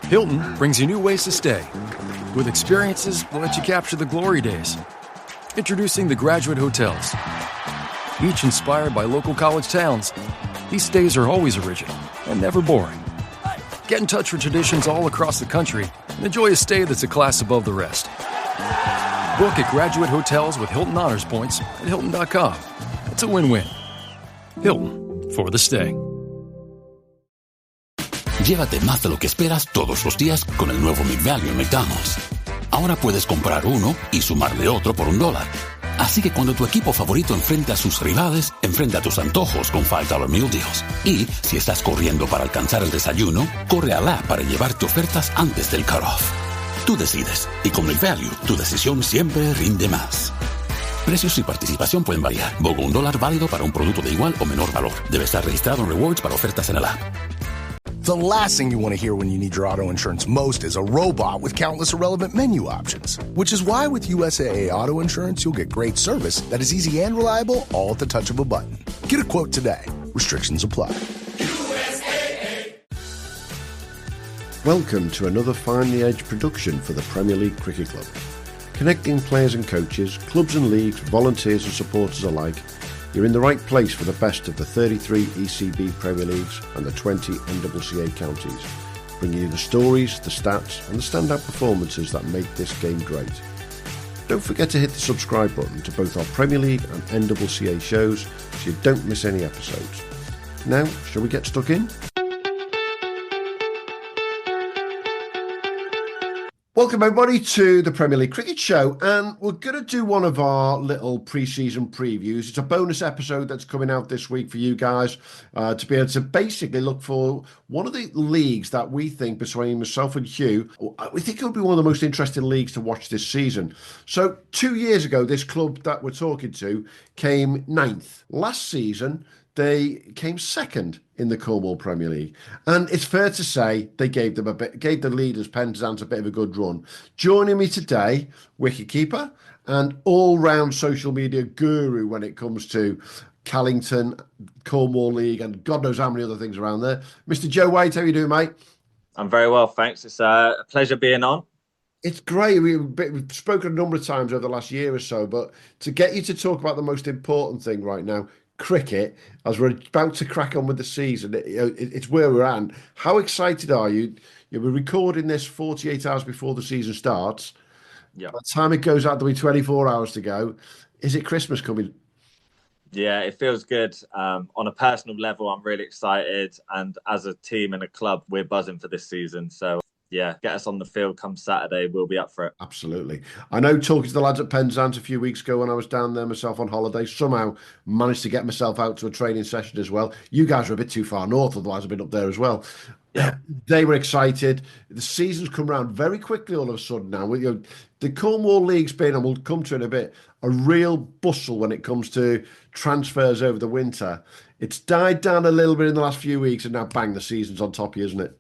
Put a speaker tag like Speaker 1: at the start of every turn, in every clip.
Speaker 1: Hilton brings you new ways to stay. With experiences that let you capture the glory days. Introducing the Graduate Hotels. Each inspired by local college towns, these stays are always original and never boring. Get in touch with traditions all across the country and enjoy a stay that's a class above the rest. Book at Graduate Hotels with Hilton Honors Points at Hilton.com. It's a win-win. Hilton, for the stay.
Speaker 2: Llévate más de lo que esperas todos los días con el nuevo McValue en McDonald's. Ahora puedes comprar uno y sumarle otro por $1. Así que cuando tu equipo favorito enfrente a sus rivales, enfrenta tus antojos con $5 Meal Deals. Y si estás corriendo para alcanzar el desayuno, corre al app para llevarte ofertas antes del cutoff. Tú decides, y con McValue, tu decisión siempre rinde más. Precios y participación pueden variar. BOGO $1 válido para un producto de igual o menor valor. Debe estar registrado en Rewards para ofertas en el app.
Speaker 3: The last thing you want to hear when you need your auto insurance most is a robot with countless irrelevant menu options. Which is why with USAA Auto Insurance, you'll get great service that is easy and reliable all at the touch of a button. Get a quote today. Restrictions apply.
Speaker 4: USAA. Welcome to another Finely Edged production for the Premier League Cricket Club. Connecting players and coaches, clubs and leagues, volunteers and supporters alike, you're in the right place for the best of the 33 ECB Premier Leagues and the 20 NCCA counties, bringing you the stories, the stats and the standout performances that make this game great. Don't forget to hit the subscribe button to both our Premier League and NCCA shows so you don't miss any episodes. Now, shall we get stuck in? Welcome everybody to the Premier League Cricket Show, and we're going to do one of our little pre-season previews. It's a bonus episode that's coming out this week for you guys to be able to basically look for one of the leagues that we think, between myself and Hugh, we think it'll be one of the most interesting leagues to watch this season. So 2 years ago, this club that we're talking to came 9th. Last season, they came 2nd in the Cornwall Premier League, and it's fair to say they gave the leaders Penzance a bit of a good run. Joining me today, wicketkeeper and all-round social media guru when it comes to Callington, Cornwall League, and God knows how many other things around there, Mr. Joe White. How you doing, mate?
Speaker 5: I'm very well, thanks. It's a pleasure being on.
Speaker 4: It's great. We've spoken a number of times over the last year or so, but to get you to talk about the most important thing right now, cricket, as we're about to crack on with the season, it's where we're at. How excited are you? We're recording this 48 hours before the season starts.
Speaker 5: Yeah.
Speaker 4: By the time it goes out, there'll be 24 hours to go. Is it Christmas coming?
Speaker 5: Yeah, it feels good. On a personal level, I'm really excited. And as a team and a club, we're buzzing for this season. So yeah, get us on the field come Saturday. We'll be up for it.
Speaker 4: Absolutely. I know, talking to the lads at Penzance a few weeks ago when I was down there myself on holiday, somehow managed to get myself out to a training session as well. You guys are a bit too far north, otherwise I've been up there as well.
Speaker 5: Yeah.
Speaker 4: They were excited. The season's come around very quickly all of a sudden now. The Cornwall League's been, and we'll come to it in a bit, a real bustle when it comes to transfers over the winter. It's died down a little bit in the last few weeks, and now bang, the season's on top of you, isn't it?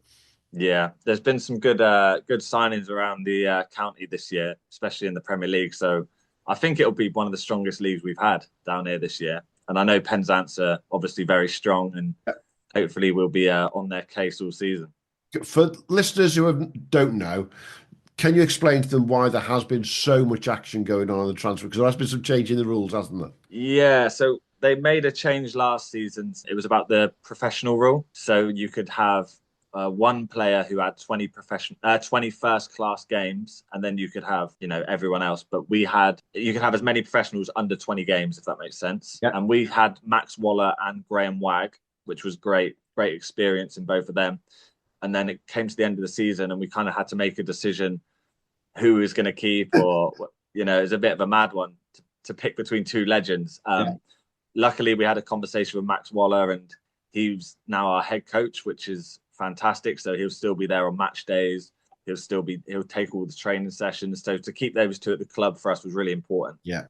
Speaker 5: Yeah, there's been some good signings around the county this year, especially in the Premier League. So I think it'll be one of the strongest leagues we've had down here this year. And I know Penzance are obviously very strong, and hopefully we'll be on their case all season.
Speaker 4: For listeners who don't know, can you explain to them why there has been so much action going on the transfer? Because there has been some change in the rules, hasn't there?
Speaker 5: Yeah, so they made a change last season. It was about the professional rule. So you could have one player who had 20 first-class games, and then you could have, everyone else. But you could have as many professionals under 20 games, if that makes sense. Yep. And we had Max Waller and Graham Wagg, which was great experience in both of them. And then it came to the end of the season, and we kind of had to make a decision who was going to keep, or it was a bit of a mad one to pick between two legends. Luckily, we had a conversation with Max Waller, and he's now our head coach, which is fantastic. So he'll still be there on match days. He'll take all the training sessions. So to keep those two at the club for us was really important.
Speaker 4: Yeah.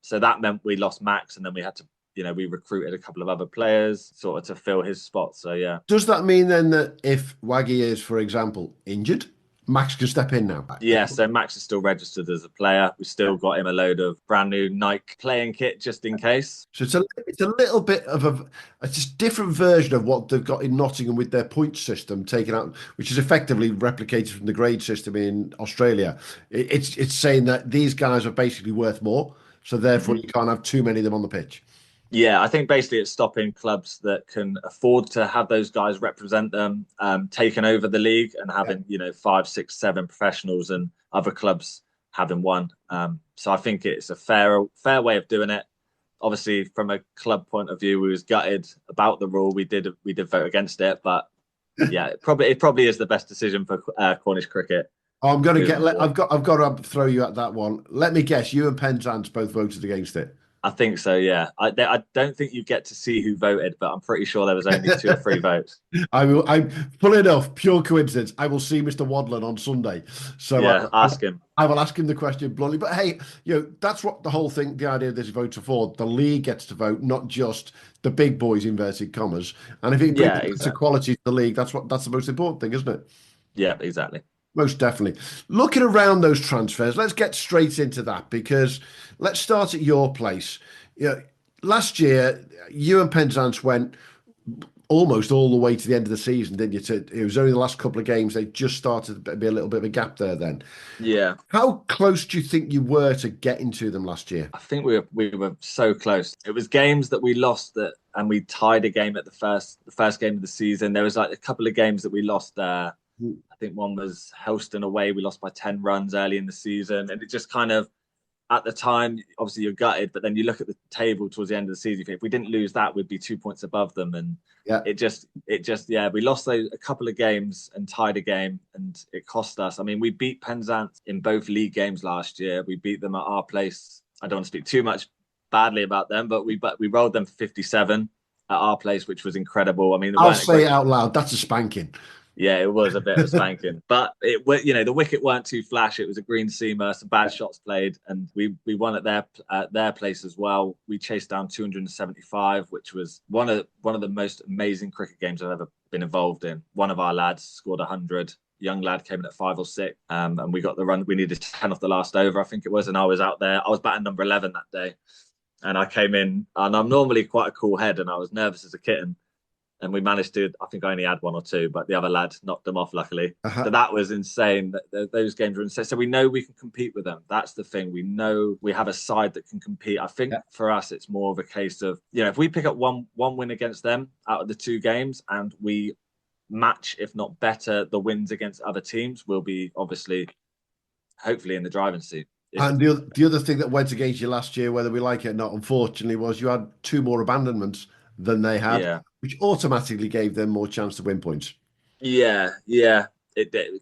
Speaker 5: So that meant we lost Max, and then we had to, we recruited a couple of other players sort of to fill his spot. So yeah.
Speaker 4: Does that mean then that if Waggy is, for example, injured, Max can step in now.
Speaker 5: Yeah, so Max is still registered as a player. We still got him a load of brand new Nike playing kit just in case.
Speaker 4: So it's a little bit of a just different version of what they've got in Nottingham with their point system taken out, which is effectively replicated from the grade system in Australia. It's saying that these guys are basically worth more, so therefore you can't have too many of them on the pitch.
Speaker 5: Yeah, I think basically it's stopping clubs that can afford to have those guys represent them taking over the league and having, five, six, seven professionals and other clubs having one. So I think it's a fair way of doing it. Obviously, from a club point of view, we was gutted about the rule. We did vote against it, but yeah, it probably is the best decision for Cornish cricket.
Speaker 4: I'm going to I've got to throw you at that one. Let me guess, you and Penzance both voted against it.
Speaker 5: I think so, yeah. I don't think you get to see who voted, but I'm pretty sure there was only 2 or 3 votes.
Speaker 4: I'm full enough, pure coincidence. I will see Mr. Wadland on Sunday. So
Speaker 5: yeah, ask him.
Speaker 4: I will ask him the question bluntly. But hey, that's what the whole thing, the idea of this vote for. The league gets to vote, not just the big boys, inverted commas. And if it brings to quality to the league, that's the most important thing, isn't it?
Speaker 5: Yeah, exactly.
Speaker 4: Most definitely. Looking around those transfers, let's get straight into that because let's start at your place. Last year, you and Penzance went almost all the way to the end of the season, didn't you? It was only the last couple of games. They just started to be a little bit of a gap there then.
Speaker 5: Yeah.
Speaker 4: How close do you think you were to getting to them last year?
Speaker 5: I think we were so close. It was games that we lost and we tied a game at the first game of the season. There was like a couple of games that we lost there. I think one was Helston away. We lost by 10 runs early in the season. And it just kind of, at the time, obviously you're gutted, but then you look at the table towards the end of the season. If we didn't lose that, we'd be 2 points above them. And we lost a couple of games and tied a game and it cost us. I mean, we beat Penzance in both league games last year. We beat them at our place. I don't want to speak too much badly about them, but we rolled them for 57 at our place, which was incredible. I mean,
Speaker 4: I'll say it out loud. That's a spanking.
Speaker 5: Yeah, it was a bit of a spanking, but the wicket weren't too flash. It was a green seamer, some bad shots played, and we won at their place as well. We chased down 275, which was one of the most amazing cricket games I've ever been involved in. One of our lads scored 100. Young lad came in at 5 or 6, and we got the run. We needed 10 off the last over, I think it was, and I was out there. I was batting number 11 that day, and I came in, and I'm normally quite a cool head, and I was nervous as a kitten. And we managed to, I think I only had 1 or 2, but the other lad knocked them off, luckily. So that was insane. Those games were insane. So we know we can compete with them. That's the thing. We know we have a side that can compete. I think for us, it's more of a case of, if we pick up one win against them out of the 2 games and we match, if not better, the wins against other teams, we'll be obviously, hopefully in the driving seat.
Speaker 4: And the other thing that went against you last year, whether we like it or not, unfortunately, was you had 2 more abandonments than they had, which automatically gave them more chance to win points.
Speaker 5: Yeah.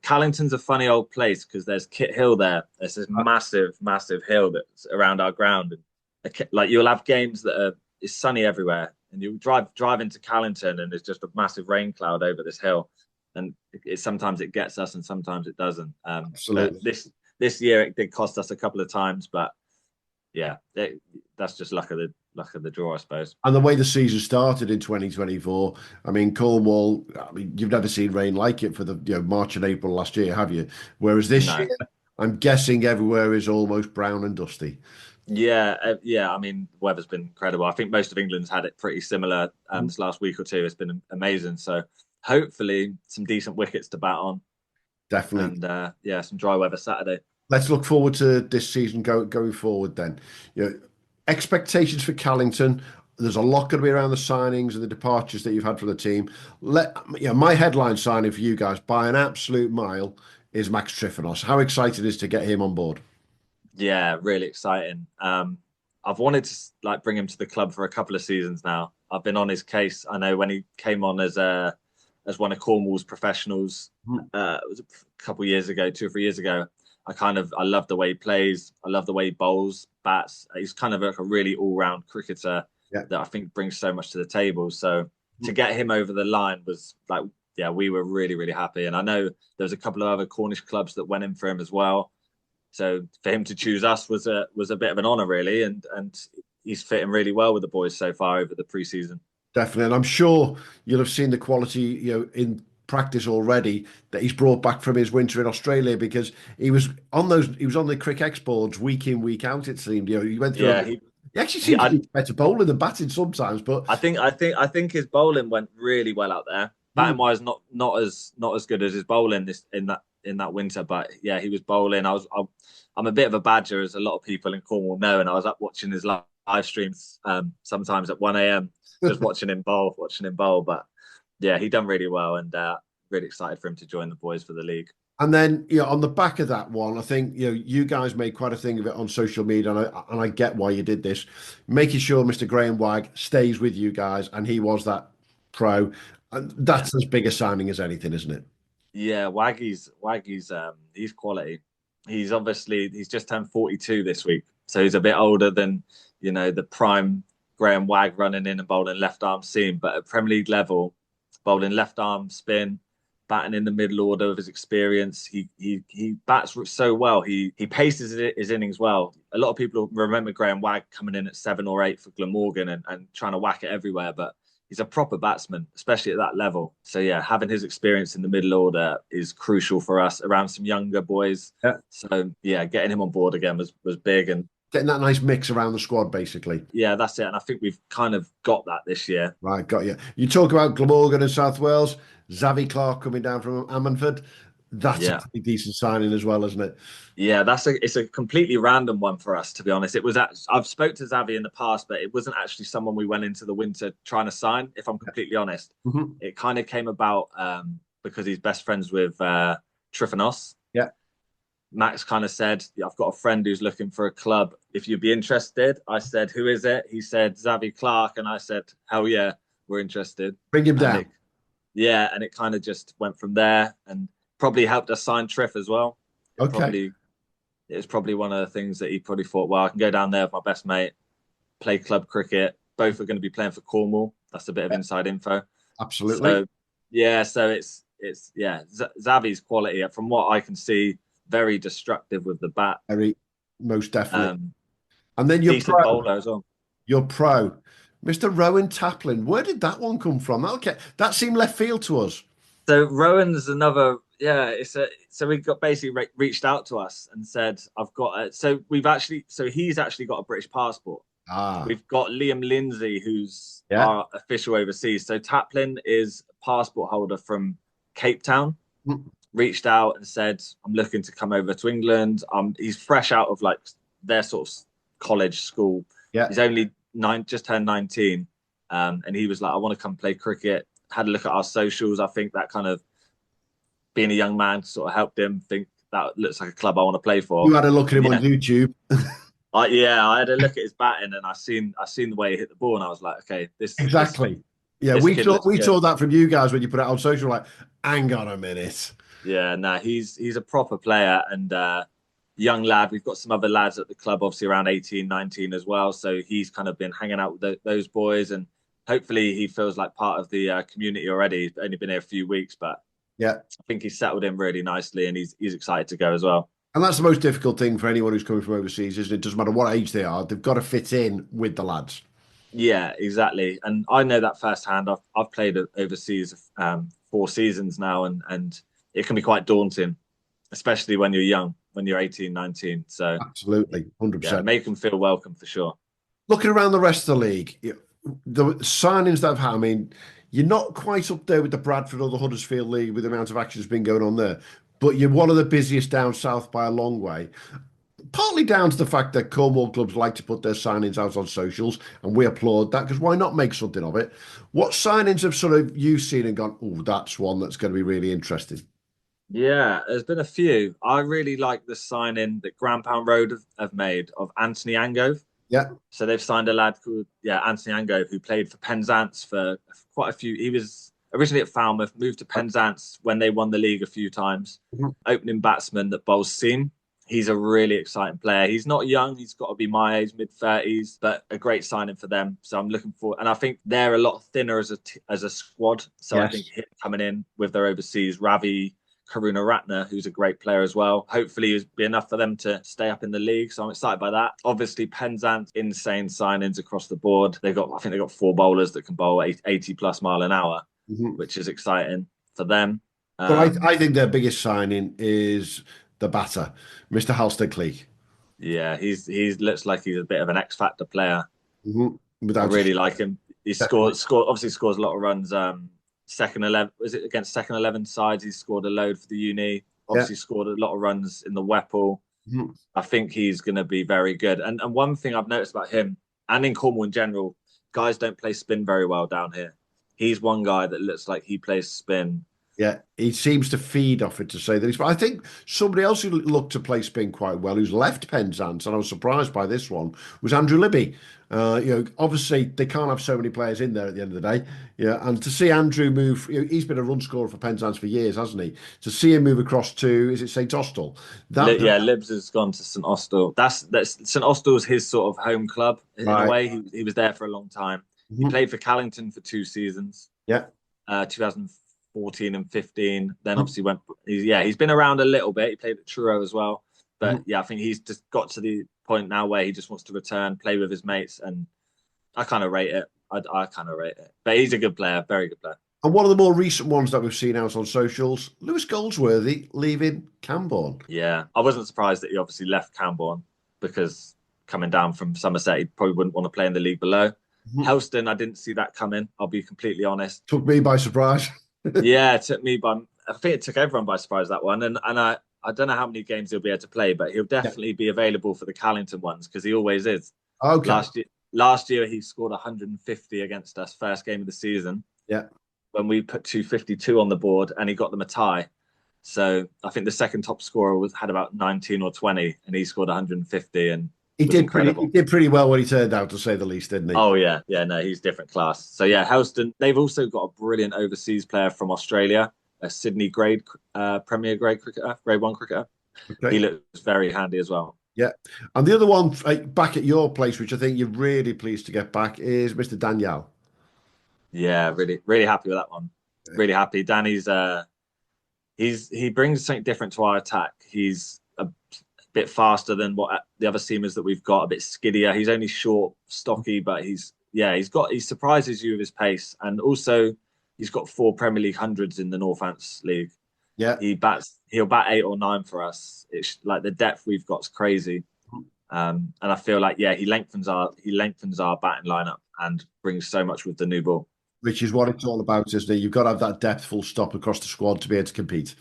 Speaker 5: Callington's a funny old place because there's Kit Hill there. There's this massive hill that's around our ground. And like you'll have games that it's sunny everywhere, and you drive into Callington, and there's just a massive rain cloud over this hill, and sometimes it gets us, and sometimes it doesn't.
Speaker 4: Absolutely.
Speaker 5: This year it did cost us a couple of times, but that's just luck of the draw, I suppose.
Speaker 4: And the way the season started in 2024, I mean, Cornwall, you've never seen rain like it for the March and April last year, have you? Whereas this year, I'm guessing everywhere is almost brown and dusty.
Speaker 5: Yeah. I mean, the weather's been incredible. I think most of England's had it pretty similar this last week or 2. It's been amazing. So hopefully some decent wickets to bat on.
Speaker 4: Definitely.
Speaker 5: And some dry weather Saturday.
Speaker 4: Let's look forward to this season going forward then. Expectations for Callington. There's a lot going to be around the signings and the departures that you've had from the team. My headline signing for you guys by an absolute mile is Max Tryphanos. How excited is to get him on board?
Speaker 5: Yeah, really exciting. I've wanted to bring him to the club for a couple of seasons now. I've been on his case. I know when he came on as one of Cornwall's professionals, it was a couple of years ago, 2 or 3 years ago. I love the way he plays. I love the way he bowls, bats. He's kind of like a really all-round cricketer that I think brings so much to the table. So to get him over the line was we were really, really happy. And I know there's a couple of other Cornish clubs that went in for him as well. So for him to choose us was a bit of an honour, really. And he's fitting really well with the boys so far over the pre-season.
Speaker 4: Definitely. And I'm sure you'll have seen the quality, in practice already that he's brought back from his winter in Australia, because he was on the Crick Exports week in, week out, it seemed. He went through
Speaker 5: Yeah,
Speaker 4: he actually
Speaker 5: he
Speaker 4: seems to be better bowling than batting sometimes, but
Speaker 5: I think his bowling went really well out there. Batting wise, not as good as his bowling in that winter, but yeah, he was bowling. I'm a bit of a badger, as a lot of people in Cornwall know, and I was up watching his live streams sometimes at 1 a.m. just watching him bowl. But yeah, he done really well, and really excited for him to join the boys for the league.
Speaker 4: And then, on the back of that one, I think, you guys made quite a thing of it on social media, and I get why you did this, making sure Mr. Graham Wagg stays with you guys, and he was that pro. And that's as big a signing as anything, isn't it?
Speaker 5: Yeah, Waggy's he's quality. He's just turned 42 this week, so he's a bit older than the prime Graham Wagg running in and bowling left arm seam. But at Premier League level, bowling left arm spin, batting in the middle order of his experience, he bats so well. He paces his innings well. A lot of people remember Graham Wagg coming in at 7 or 8 for Glamorgan and trying to whack it everywhere, but he's a proper batsman, especially at that level. So yeah, having his experience in the middle order is crucial for us around some younger boys.
Speaker 4: Yeah.
Speaker 5: So yeah, getting him on board again was big, and
Speaker 4: Getting that nice mix around the squad, basically.
Speaker 5: yeah, that's it. And I think we've kind of got that this year.
Speaker 4: Right, got you. You talk about Glamorgan and South Wales, Xavi Clark coming down from Ammanford. That's a pretty decent signing as well, isn't it?
Speaker 5: Yeah, it's a completely random one for us, to be honest. I've spoke to Xavi in the past, but it wasn't actually someone we went into the winter trying to sign, if I'm completely honest.
Speaker 4: Mm-hmm.
Speaker 5: It kind of came about because he's best friends with Trifanos.
Speaker 4: Yeah.
Speaker 5: Max kind of said, I've got a friend who's looking for a club. If you'd be interested. I said, who is it? He said, Xavi Clark. And I said, hell yeah, we're interested.
Speaker 4: Bring him down.
Speaker 5: And it kind of just went from there, and probably helped us sign Triff as well.
Speaker 4: Okay.
Speaker 5: It was probably one of the things that he probably thought, well, I can go down there with my best mate, play club cricket. Both are going to be playing for Cornwall. That's a bit of inside info.
Speaker 4: Absolutely.
Speaker 5: So it's Xavi's quality, from what I can see, very destructive with the bat.
Speaker 4: Very, most definitely. And then your
Speaker 5: decent bowler as well.
Speaker 4: Your pro, Mr. Rowan Taplin. Where did that one come from? Okay, that seemed left field to us.
Speaker 5: So Rowan's another. Yeah, so we got basically reached out to us and said, I've got he's actually got a British passport. We've got Liam Lindsay, who's our official overseas. So Taplin is a passport holder from Cape Town. Reached out and said, I'm looking to come over to England. He's fresh out of like their sort of college school.
Speaker 4: Yeah.
Speaker 5: He's only just turned 19. And he was like, I want to come play cricket. Had a look at our socials. I think that kind of, being a young man, sort of helped him think that looks like a club I want to play for.
Speaker 4: You had a look at him on YouTube.
Speaker 5: I had a look at his batting, and I seen the way he hit the ball, and I was like, okay, this
Speaker 4: exactly. We saw that from you guys when you put it on social. Like, hang on a minute.
Speaker 5: Yeah, no, he's a proper player, and young lad. We've got some other lads at the club, obviously around 18, 19 as well. So he's kind of been hanging out with those boys, and hopefully he feels like part of the community already. He's only been here a few weeks, but
Speaker 4: yeah,
Speaker 5: I think he's settled in really nicely, and he's excited to go as well.
Speaker 4: And that's the most difficult thing for anyone who's coming from overseas, isn't it? It doesn't matter what age they are; they've got to fit in with the lads.
Speaker 5: Yeah, exactly. And I know that firsthand. I've played overseas 4 seasons now, and it can be quite daunting, especially when you're young, when you're 18, 19. So
Speaker 4: absolutely, 100%.
Speaker 5: Yeah, make them feel welcome for sure.
Speaker 4: Looking around the rest of the league, the signings that I've had, I mean, you're not quite up there with the Bradford or the Huddersfield League with the amount of action that's been going on there, but you're one of the busiest down south by a long way. Partly down to the fact that Cornwall clubs like to put their signings out on socials, and we applaud that, because why not make something of it? What signings have sort of you seen and gone, oh, that's one that's going to be really interesting?
Speaker 5: Yeah, there's been a few. I really like the signing that Grandpound Road have made of Anthony Angove.
Speaker 4: Yeah.
Speaker 5: So they've signed a lad called Anthony Angove, who played for Penzance for quite a few. He was originally at Falmouth, moved to Penzance when they won the league a few times. Mm-hmm. Opening batsman that bowls seam. He's a really exciting player. He's not young. He's got to be my age, mid-30s, but a great signing for them. So I'm looking forward. And I think they're a lot thinner as a squad. So yes. I think him coming in with their overseas, Ravi Karunaratne, who's a great player as well. Hopefully it'll be enough for them to stay up in the league. So I'm excited by that. Obviously, Penzance, insane signings across the board. I think they've got 4 bowlers that can bowl 80 plus mile an hour, mm-hmm. which is exciting. for them.
Speaker 4: But I think their biggest signing is the batter, Mr. Halstead-Cleek.
Speaker 5: Yeah, he looks like he's a bit of an X Factor player. I
Speaker 4: Without a
Speaker 5: really like him. He obviously scores a lot of runs. Second 11, was it against second 11 sides? He scored a load for the uni. Obviously scored a lot of runs in the Weppel. I think he's going to be very good. And one thing I've noticed about him and in Cornwall in general, guys don't play spin very well down here. He's one guy that looks like he plays spin.
Speaker 4: Yeah, he seems to feed off it, to say the least. But I think somebody else who looked to play spin quite well, who's left Penzance, and I was surprised by this one, was Andrew Libby. Obviously they can't have so many players in there at the end of the day. Yeah, and to see Andrew move, he's been a run scorer for Penzance for years, hasn't he? To see him move across to, is it St Austell?
Speaker 5: Libs has gone to St Austell. That's St Austell's his sort of home club in a way. He was there for a long time. He played for Callington for 2 seasons.
Speaker 4: Yeah,
Speaker 5: 2014 and 15. Then obviously he's been around a little bit. He played at Truro as well. But I think he's just got to the point now where he just wants to return, play with his mates, and I kind of rate it. I kind of rate it. But he's a good player, very good player.
Speaker 4: And one of the more recent ones that we've seen out on socials, Lewis Goldsworthy leaving Camborne.
Speaker 5: Yeah, I wasn't surprised that he obviously left Camborne because coming down from Somerset, he probably wouldn't want to play in the league below. Helston, I didn't see that coming. I'll be completely honest.
Speaker 4: Took me by surprise.
Speaker 5: Yeah, it took me by. I think it took everyone by surprise, that one. And I don't know how many games he'll be able to play, but he'll definitely be available for the Callington ones because he always is.
Speaker 4: Okay.
Speaker 5: Last year he scored 150 against us, first game of the season.
Speaker 4: Yeah.
Speaker 5: When we put 252 on the board and he got them a tie. So I think the second top scorer had about 19 or 20 and he scored 150 and
Speaker 4: he did pretty well when he turned out, to say the least, didn't he?
Speaker 5: Oh yeah. Yeah, no, he's different class. So yeah, Helston, they've also got a brilliant overseas player from Australia, a Sydney Premier Grade cricketer, Grade 1 cricketer. Okay. He looks very handy as well.
Speaker 4: Yeah. And the other one back at your place, which I think you're really pleased to get back, is Mr. Daniel.
Speaker 5: Yeah, really, really happy with that one. Yeah. Really happy. Danny's he brings something different to our attack. He's a bit faster than what the other seamers that we've got, a bit skiddier. He's only short, stocky, but he surprises you with his pace. And also he's got 4 Premier League hundreds in the Northants League.
Speaker 4: Yeah.
Speaker 5: He'll bat 8 or 9 for us. It's like the depth we've got is crazy. And I feel like, he lengthens our batting lineup and brings so much with the new ball.
Speaker 4: Which is what it's all about, isn't it? You've got to have that depth full stop across the squad to be able to compete.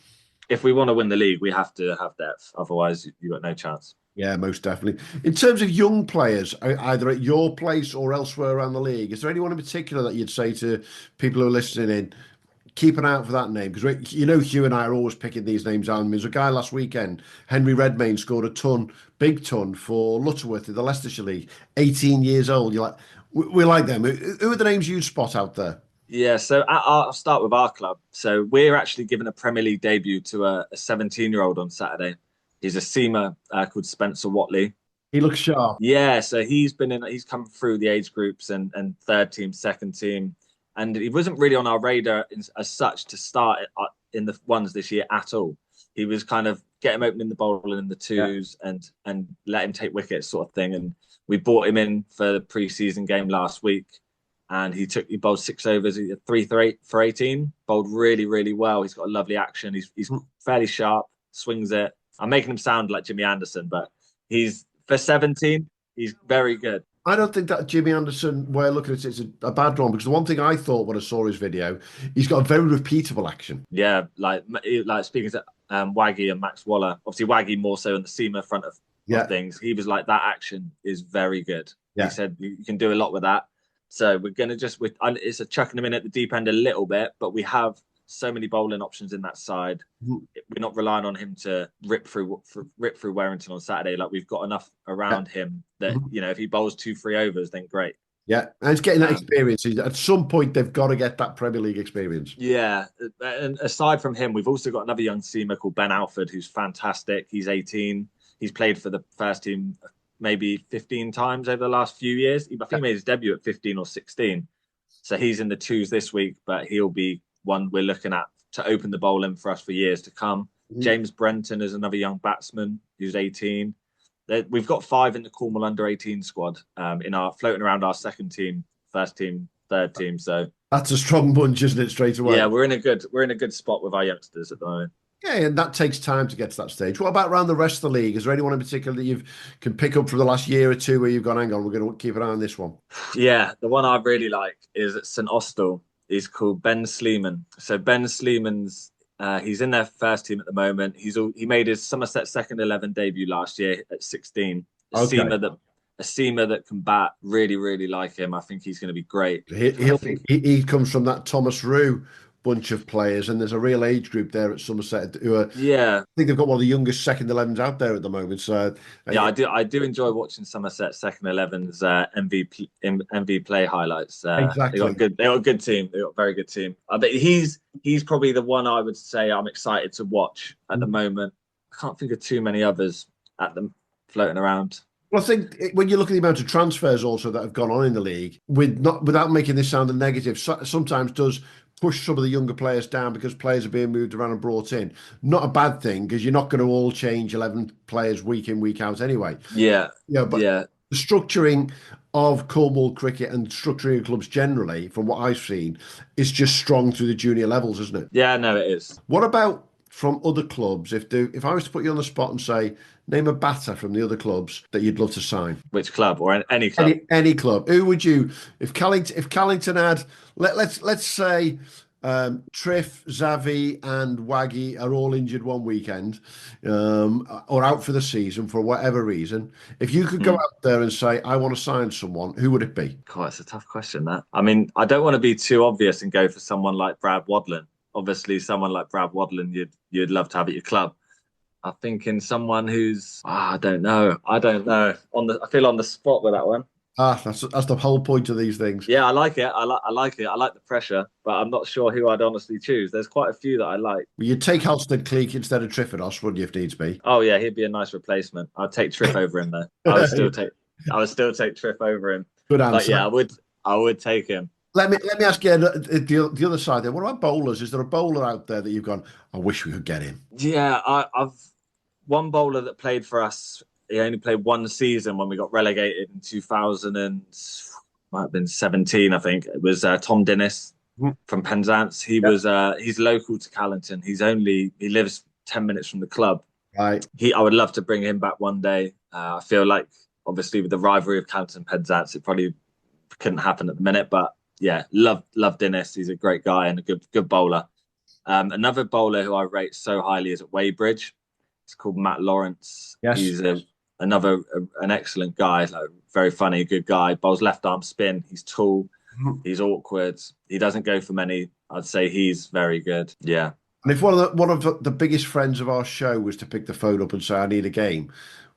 Speaker 5: If we want to win the league, we have to have depth. Otherwise, you've got no chance.
Speaker 4: Yeah, most definitely. In terms of young players, either at your place or elsewhere around the league, is there anyone in particular that you'd say to people who are listening in, keep an eye out for that name? Because Hugh and I are always picking these names out. There's a guy last weekend, Henry Redmayne, scored a big ton for Lutterworth in the Leicestershire League, 18 years old. You're like, we like them. Who are the names you spot out there?
Speaker 5: Yeah, so I'll start with our club. So we're actually giving a Premier League debut to a 17-year-old on Saturday. He's a seamer called Spencer Watley.
Speaker 4: He looks sharp.
Speaker 5: Yeah, so he's come through the age groups and third team, second team. And he wasn't really on our radar as such to start in the ones this year at all. He was kind of get him opening the bowl and in the twos and let him take wickets sort of thing. And we brought him in for the pre-season game last week. And he bowled 6 overs, 3 for 18, bowled really, really well. He's got a lovely action. He's fairly sharp, swings it. I'm making him sound like Jimmy Anderson, but for 17, he's very good.
Speaker 4: I don't think that Jimmy Anderson way of looking at it is a bad one, because the one thing I thought when I saw his video, he's got a very repeatable action.
Speaker 5: Yeah, like speaking to Waggy and Max Waller, obviously Waggy more so in the seamer front of things. He was like, that action is very good. Yeah. He said you can do a lot with that. So we're going to it's a chucking him in at the deep end a little bit, but we have so many bowling options in that side. We're not relying on him to rip through Warrington on Saturday. Like, we've got enough around him that, if he bowls 2-3 overs, then great.
Speaker 4: Yeah, and it's getting that experience. At some point, they've got to get that Premier League experience.
Speaker 5: Yeah, and aside from him, we've also got another young seamer called Ben Alford, who's fantastic. He's 18. He's played for the first team maybe 15 times over the last few years. I think he made his debut at 15 or 16. So he's in the twos this week, but he'll be one we're looking at to open the bowling for us for years to come. James Brenton is another young batsman who's 18. We've got 5 in the Cornwall under 18 squad floating around our second team, first team, third team. So
Speaker 4: That's a strong bunch, isn't it, straight away?
Speaker 5: Yeah, we're in a good spot with our youngsters at the moment.
Speaker 4: Yeah, and that takes time to get to that stage. What about around the rest of the league? Is there anyone in particular that you can pick up for the last year or two where you've gone, hang on, we're going to keep an eye on this one?
Speaker 5: Yeah, the one I really like is at St Austell. He's called Ben Sleeman. So Ben Sleeman's he's in their first team at the moment. He made his Somerset second 11 debut last year at 16.
Speaker 4: Okay.
Speaker 5: A seamer that can bat. Really, really like him. I think he's going to be great.
Speaker 4: He comes from that Thomas Rue bunch of players, and there's a real age group there at Somerset who are.
Speaker 5: Yeah,
Speaker 4: I think they've got one of the youngest second 11s out there at the moment. So
Speaker 5: yeah, I do enjoy watching Somerset second 11's MV play highlights.
Speaker 4: Exactly.
Speaker 5: They got a good team. They got a very good team. But he's probably the one I would say I'm excited to watch at the moment. I can't think of too many others at them floating around.
Speaker 4: Well, I think when you look at the amount of transfers also that have gone on in the league, without making this sound a negative, sometimes does push some of the younger players down because players are being moved around and brought in. Not a bad thing because you're not going to all change 11 players week in, week out anyway.
Speaker 5: Yeah.
Speaker 4: But the structuring of Cornwall cricket and structuring of clubs generally, from what I've seen, is just strong through the junior levels, isn't it?
Speaker 5: Yeah, no, it is.
Speaker 4: What about from other clubs? If I was to put you on the spot and say, name a batter from the other clubs that you'd love to sign.
Speaker 5: Which club or any club?
Speaker 4: Any club. Who would you? If Callington had, let's say, Triff, Xavi, and Waggy are all injured one weekend, or out for the season for whatever reason. If you could go out there and say, I want to sign someone, who would it be?
Speaker 5: God, it's a tough question. That. I mean, I don't want to be too obvious and go for someone like Brad Wadlin. Obviously, someone like Brad Wadlin, you'd love to have at your club. I'm thinking someone who's I don't know. I feel on the spot with that one.
Speaker 4: That's the whole point of these things.
Speaker 5: Yeah, I like it. I like it. I like the pressure, but I'm not sure who I'd honestly choose. There's quite a few that I like.
Speaker 4: Well, you'd take Halstead Cleek instead of Triffidos, wouldn't you, if needs be?
Speaker 5: Oh yeah, he'd be a nice replacement. I'd take Triff over him though. I would still take Triff over him.
Speaker 4: Good answer.
Speaker 5: But yeah, I would take him.
Speaker 4: Let me ask you the other side there. What about bowlers? Is there a bowler out there that you've gone, I wish we could get him?
Speaker 5: Yeah, I've one bowler that played for us. He only played one season when we got relegated in 2017, I think. It was Tom Dinnis from Penzance. He's local to Callington. He lives 10 minutes from the club.
Speaker 4: Right.
Speaker 5: I would love to bring him back one day. I feel like obviously with the rivalry of Callington and Penzance, it probably couldn't happen at the minute. But yeah, love Dinnis. He's a great guy and a good bowler. Another bowler who I rate so highly is at Weybridge. It's called Matt Lawrence.
Speaker 4: Yes.
Speaker 5: He's an excellent guy, like very funny, good guy. Bowls left arm spin. He's tall. He's awkward. He doesn't go for many. I'd say he's very good. Yeah.
Speaker 4: And if one of the biggest friends of our show was to pick the phone up and say, I need a game,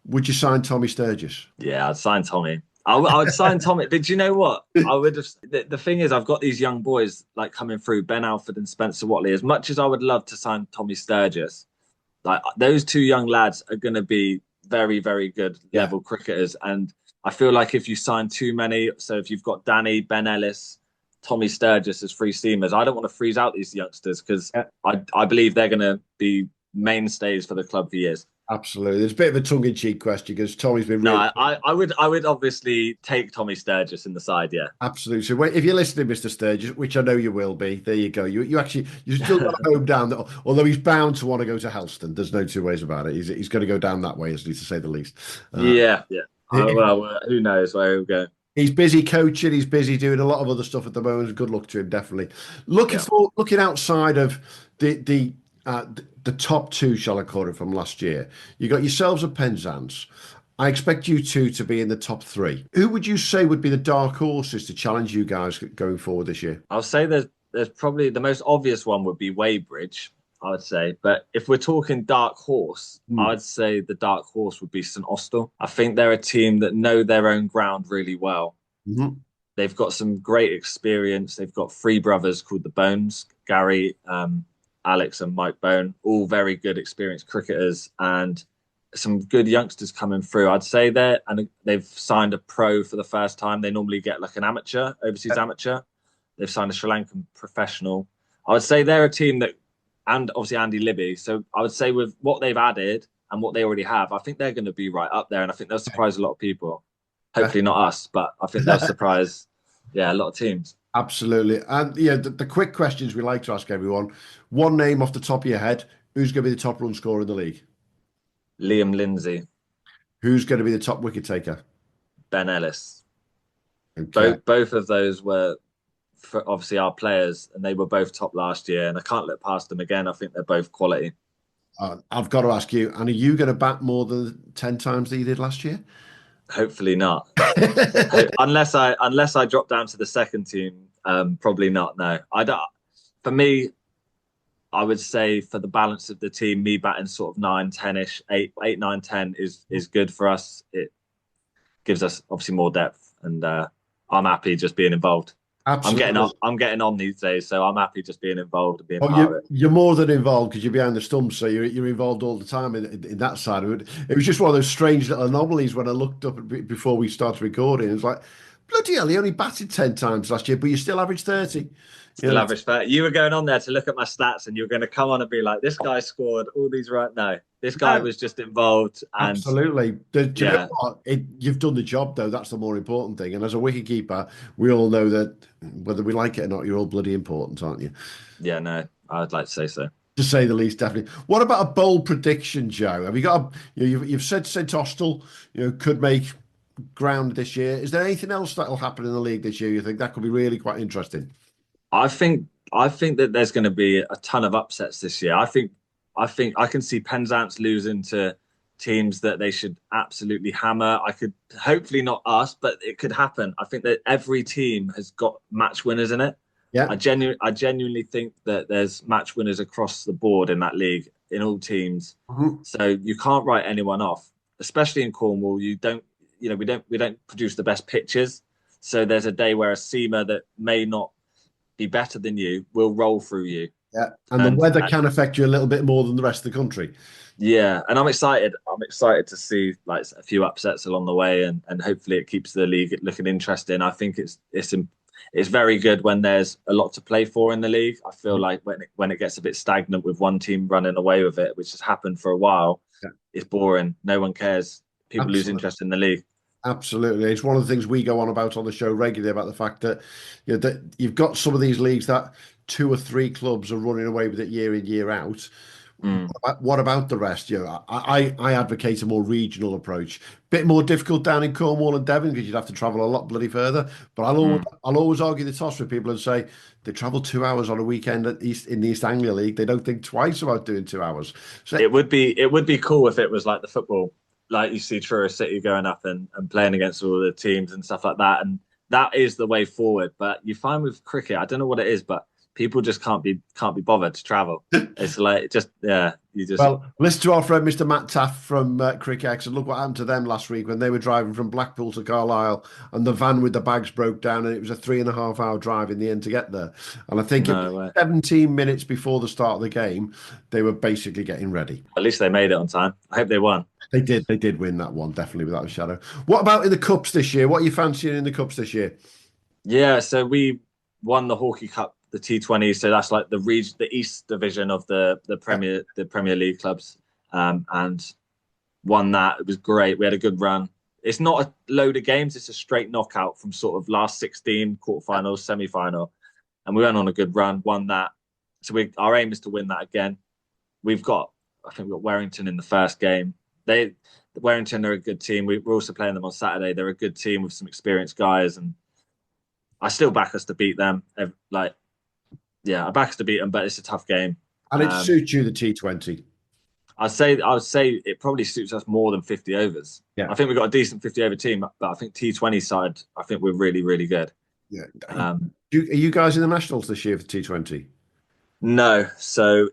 Speaker 4: would you sign Tommy Sturgis?
Speaker 5: Yeah, I'd sign Tommy. I would sign Tommy. But you know what? I would have. The thing is, I've got these young boys like coming through, Ben Alford and Spencer Watley. As much as I would love to sign Tommy Sturgis, like those two young lads are going to be very, very good level cricketers. And I feel like if you sign too many, so if you've got Danny, Ben Ellis, Tommy Sturgis as free seamers, I don't want to freeze out these youngsters because I believe they're going to be mainstays for the club for years.
Speaker 4: Absolutely. There's a bit of a tongue-in-cheek question because Tommy's been really...
Speaker 5: No, I would obviously take Tommy Sturgis in the side, yeah.
Speaker 4: Absolutely. So if you're listening, Mr. Sturgis, which I know you will be, there you go. You still got a home down, although he's bound to want to go to Helston. There's no two ways about it. He's going to go down that way, isn't he, to say the least.
Speaker 5: Yeah. Well, who knows where he'll go.
Speaker 4: He's busy coaching. He's busy doing a lot of other stuff at the moment. Good luck to him, definitely. Looking outside of the top two, shall I call it, from last year, you got yourselves at Penzance. I expect you two to be in the top three. Who would you say would be the dark horses to challenge you guys going forward this year?
Speaker 5: I'll say there's probably the most obvious one would be Weybridge, I would say. But if we're talking dark horse, I'd say the dark horse would be St Austell. I think they're a team that know their own ground really well. Mm-hmm. They've got some great experience. They've got three brothers called the Bones, Gary, Alex and Mike Bone, all very good experienced cricketers and some good youngsters coming through. I'd say they've signed a pro for the first time. They normally get like an amateur, overseas amateur. They've signed a Sri Lankan professional. I would say they're a team that, and obviously Andy Libby. So I would say with what they've added and what they already have, I think they're going to be right up there. And I think they'll surprise a lot of people. Hopefully not us, but I think they'll surprise Yeah, a lot of teams.
Speaker 4: Absolutely. And yeah, the quick questions we like to ask everyone. One name off the top of your head. Who's going to be the top run scorer in the league?
Speaker 5: Liam Lindsay,
Speaker 4: Who's going to be the top wicket taker?
Speaker 5: Ben Ellis.
Speaker 4: Okay.
Speaker 5: Both of those were for obviously our players, and they were both top last year. And I can't look past them again. I think they're both quality.
Speaker 4: I've got to ask you, and are you going to bat more than 10 times that you did last year?
Speaker 5: Hopefully not. Unless I drop down to the second team, probably not. No, I don't. For me, I would say for the balance of the team, me batting sort of 9, 10-ish, 8, 9, 10 is good for us. It gives us obviously more depth, and I'm happy just being involved.
Speaker 4: Absolutely.
Speaker 5: I'm getting on these days, so I'm happy just being involved and being
Speaker 4: Oh,
Speaker 5: part of it.
Speaker 4: you're more than involved because you're behind the stumps, so you're involved all the time in that side of it. It was just one of those strange little anomalies when I looked up before we started recording. It was like, bloody hell, he only batted 10 times last year, but you still averaged 30. You
Speaker 5: Still
Speaker 4: know,
Speaker 5: average fair. You were going on there to look at my stats, and you were going to come on and be like, "This guy scored all these right now. This guy
Speaker 4: no,
Speaker 5: was just involved." And
Speaker 4: absolutely. Do you know
Speaker 5: yeah,
Speaker 4: what? You've done the job, though. That's the more important thing. And as a wicketkeeper, we all know that whether we like it or not, you're all bloody important, aren't you?
Speaker 5: yeah, no, I'd like to say so.
Speaker 4: To say the least, definitely. What about a bold prediction, Joe? Have you got you've said St Austell, could make ground this year. Is there anything else that'll happen in the league this year? You think that could be really quite interesting?
Speaker 5: I think I think that there's going to be a ton of upsets this year. I think I can see Penzance losing to teams that they should absolutely hammer. I could hopefully not us, but it could happen. I think that every team has got match winners in it.
Speaker 4: Yeah.
Speaker 5: I genuinely think that there's match winners across the board in that league, in all teams.
Speaker 4: Mhm.
Speaker 5: So you can't write anyone off, especially in Cornwall. You don't, we don't produce the best pitches. So there's a day where a seamer that may not be better than you will roll through you.
Speaker 4: Yeah. And the
Speaker 5: And
Speaker 4: weather can affect you a little bit more than the rest of the country.
Speaker 5: yeah, and I'm excited. I'm excited to see like a few upsets along the way, and hopefully it keeps the league looking interesting. I think it's very good when there's a lot to play for in the league. I feel like when it gets a bit stagnant with one team running away with it, which has happened for a while,
Speaker 4: Yeah.
Speaker 5: it's boring. No one cares. People lose
Speaker 4: Absolutely.
Speaker 5: interest in the league.
Speaker 4: Absolutely. It's one of the things we go on about on the show regularly about the fact that that you've got some of these leagues that two or three clubs are running away with it year in, year out.
Speaker 5: Mm.
Speaker 4: What about the rest? I advocate a more regional approach. Bit more difficult down in Cornwall and Devon because you'd have to travel a lot bloody further. But
Speaker 5: Mm.
Speaker 4: I'll always argue the toss with people and say they travel 2 hours on a weekend in the East Anglia League. They don't think twice about doing 2 hours. So
Speaker 5: It would be cool if it was like the football, like you see Truro City going up and playing against all the teams and stuff like that. And that is the way forward. But you find with cricket, I don't know what it is, but people just can't be bothered to travel. It's like just yeah, you just
Speaker 4: Well, listen to our friend Mr. Matt Taft from Crickex, and look what happened to them last week when they were driving from Blackpool to Carlisle, and the van with the bags broke down, and it was a 3.5 hour drive in the end to get there. And I think it was
Speaker 5: no way.
Speaker 4: 17 minutes before the start of the game, they were basically getting ready.
Speaker 5: At least they made it on time. I hope they won.
Speaker 4: They did win that one, definitely without a shadow. What about in the cups this year? What are you fancying in the cups this year?
Speaker 5: Yeah, so we won the Hawkey Cup, the T20. So that's like the East Division of the Premier League clubs, and won that. It was great. We had a good run. It's not a load of games. It's a straight knockout from sort of last 16 quarterfinals, semi-final, and we went on a good run. Won that. So our aim is to win that again. I think we've got Warrington in the first game. Warrington are a good team. We're also playing them on Saturday. They're a good team with some experienced guys, and I still back us to beat them. Like, yeah, I back us to beat them, but it's a tough game.
Speaker 4: And it suits you, the T20.
Speaker 5: I would say it probably suits us more than 50 overs.
Speaker 4: Yeah.
Speaker 5: I think we've got a decent 50 over team, but I think T20 side, I think we're really, really good.
Speaker 4: Yeah. Are
Speaker 5: Um,
Speaker 4: you guys in the Nationals this year for T20?
Speaker 5: no, so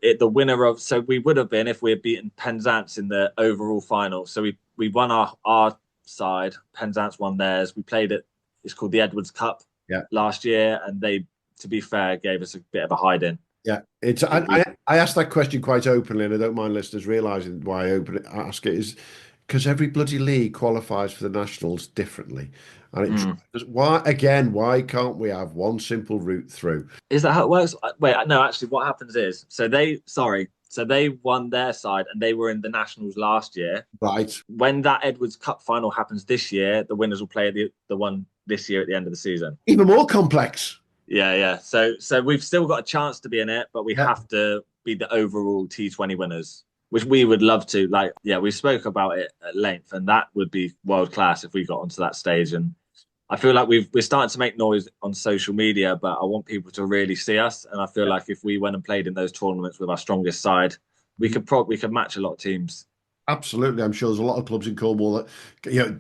Speaker 5: we would have been if we had beaten Penzance in the overall final. So we won our side. Penzance won theirs. We played it. It's called the Edwards Cup.
Speaker 4: Yeah.
Speaker 5: Last year, and they, to be fair, gave us a bit of a hide-in.
Speaker 4: Yeah, I asked that question quite openly, and I don't mind listeners realising why ask it is because every bloody league qualifies for the Nationals differently, and why can't we have one simple route through?
Speaker 5: Is that how it works? Wait, no, actually, what happens is so they won their side and they were in the Nationals last year.
Speaker 4: Right.
Speaker 5: When that Edwards Cup final happens this year, the winners will play the one this year at the end of the season.
Speaker 4: Even more complex.
Speaker 5: Yeah. So we've still got a chance to be in it, but we have to be the overall T20 winners, which we would love to. We spoke about it at length, and that would be world class if we got onto that stage. And I feel like we're starting to make noise on social media, but I want people to really see us. And I feel like if we went and played in those tournaments with our strongest side, we could match a lot of teams.
Speaker 4: Absolutely. I'm sure there's a lot of clubs in Cornwall that,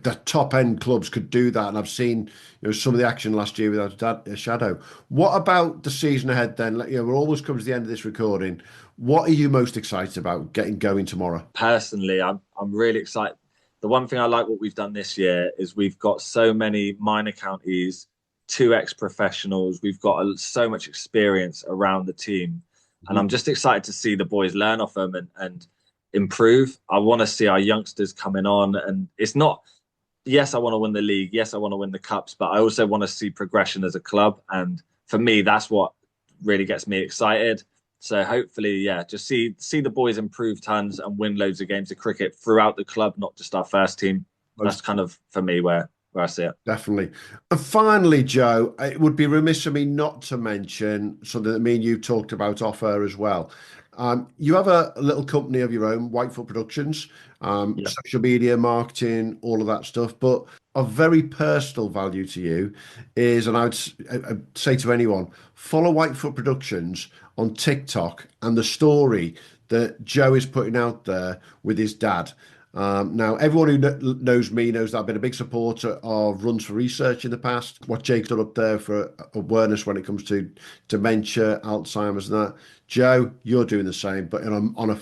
Speaker 4: the top end clubs could do that. And I've seen, some of the action last year without a shadow. What about the season ahead then? We're almost coming to the end of this recording. What are you most excited about getting going tomorrow?
Speaker 5: Personally, I'm really excited. The one thing I like what we've done this year is we've got so many minor counties, 2 ex-professionals. We've got so much experience around the team. And I'm just excited to see the boys learn off them and improve. I want to see our youngsters coming on, and it's not, yes, I want to win the league, yes, I want to win the cups, but I also want to see progression as a club. And for me, that's what really gets me excited. So hopefully, just see the boys improve tons and win loads of games of cricket throughout the club, not just our first team. That's kind of, for me, where I see it.
Speaker 4: Definitely. And finally, Joe, it would be remiss of me not to mention something that me and you talked about off air as well. You have a little company of your own, Whitefoot Productions, social media, marketing, all of that stuff. But of very personal value to you is, and I'd say to anyone, follow Whitefoot Productions on TikTok and the story that Joe is putting out there with his dad. Now, everyone who knows me knows that I've been a big supporter of Runs for Research in the past. What Jake's done up there for awareness when it comes to dementia, Alzheimer's and that. Joe, you're doing the same, but on a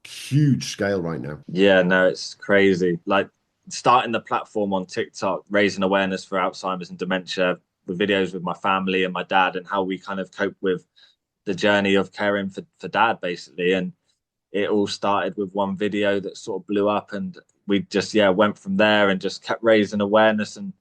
Speaker 4: huge scale right now.
Speaker 5: Yeah, no, it's crazy. Like starting the platform on TikTok, raising awareness for Alzheimer's and dementia with videos with my family and my dad and how we kind of cope with the journey of caring for dad, basically. And it all started with one video that sort of blew up, and we just went from there and just kept raising awareness, and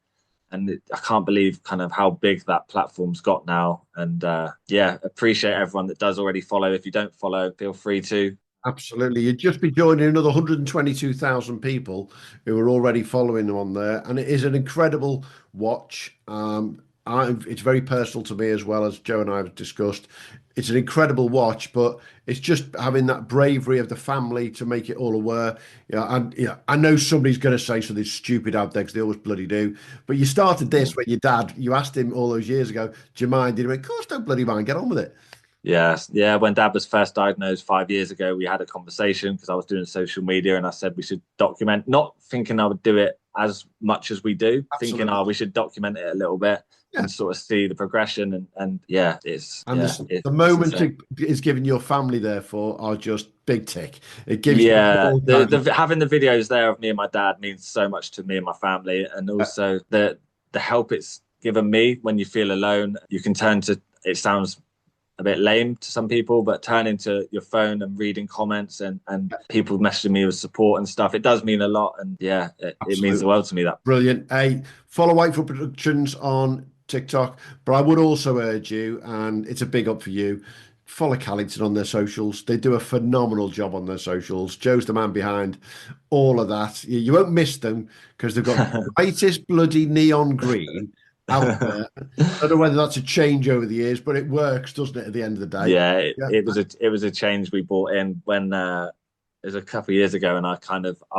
Speaker 5: I can't believe kind of how big that platform's got now. And appreciate everyone that does already follow. If you don't follow, feel free to.
Speaker 4: Absolutely. You'd just be joining another 122,000 people who are already following them on there, and it is an incredible watch. It's very personal to me as well, as Joe and I have discussed. It's an incredible watch, but it's just having that bravery of the family to make it all aware. I know somebody's going to say something stupid out there because they always bloody do. But you started this when your dad, you asked him all those years ago, do you mind? He went, of course, don't bloody mind, get on with it.
Speaker 5: Yes. Yeah. When Dad was first diagnosed 5 years ago, we had a conversation because I was doing social media, and I said we should document, not thinking I would do it as much as we do, Absolutely. Thinking, we should document it a little bit. And sort of see the progression
Speaker 4: the moment it is giving your family therefore are just big tick. It gives
Speaker 5: having the videos there of me and my dad means so much to me and my family, and also the help it's given me when you feel alone. You can turn to, it sounds a bit lame to some people, but turning to your phone and reading comments and people messaging me with support and stuff, it does mean a lot. And it means the world to me. That
Speaker 4: brilliant. Follow Whitefoot Productions on TikTok, but I would also urge you, and it's a big up for you, follow Callington on their socials. They do a phenomenal job on their socials. Joe's the man behind all of that. You won't miss them because they've got the brightest bloody neon green out there. I don't know whether that's a change over the years, but it works, doesn't it, at the end of the day?
Speaker 5: It was a change we brought in when it was a couple of years ago, and I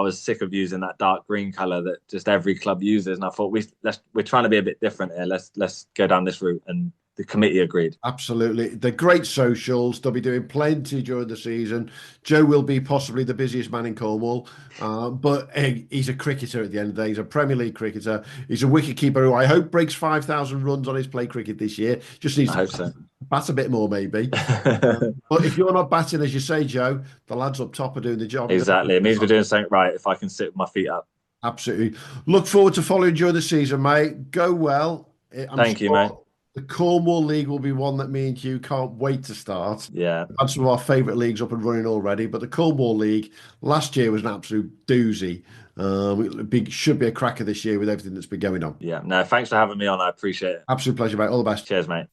Speaker 5: was sick of using that dark green color that just every club uses, and I thought we're trying to be a bit different here. Let's go down this route, and the committee agreed.
Speaker 4: Absolutely. They're great socials. They'll be doing plenty during the season. Joe will be possibly the busiest man in Cornwall, but he's a cricketer at the end of the day. He's a Premier League cricketer. He's a wicketkeeper who I hope breaks 5,000 runs on his play cricket this year. Just needs to bat a bit more, maybe. But if you're not batting, as you say, Joe, the lads up top are doing the job.
Speaker 5: Exactly. It means we're doing something right if I can sit with my feet up.
Speaker 4: Absolutely. Look forward to following during the season, mate. Go well.
Speaker 5: Thank you, mate.
Speaker 4: The Cornwall League will be one that me and Hugh can't wait to start.
Speaker 5: Yeah.
Speaker 4: We've had some of our favourite leagues up and running already, but the Cornwall League last year was an absolute doozy. It should be a cracker this year with everything that's been going on.
Speaker 5: Yeah. No, thanks for having me on. I appreciate it.
Speaker 4: Absolute pleasure, mate. All the best.
Speaker 5: Cheers, mate.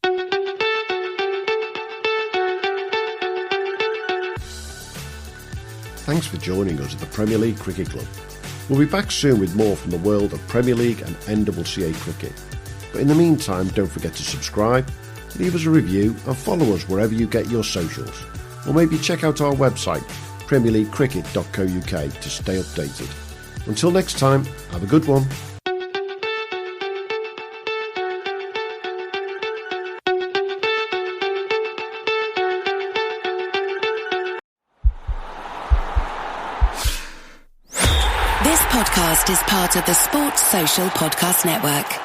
Speaker 4: Thanks for joining us at the Premier League Cricket Club. We'll be back soon with more from the world of Premier League and NWCA cricket. But in the meantime, don't forget to subscribe, leave us a review and follow us wherever you get your socials. Or maybe check out our website, premierleaguecricket.co.uk, to stay updated. Until next time, have a good one.
Speaker 6: This podcast is part of the Sports Social Podcast Network.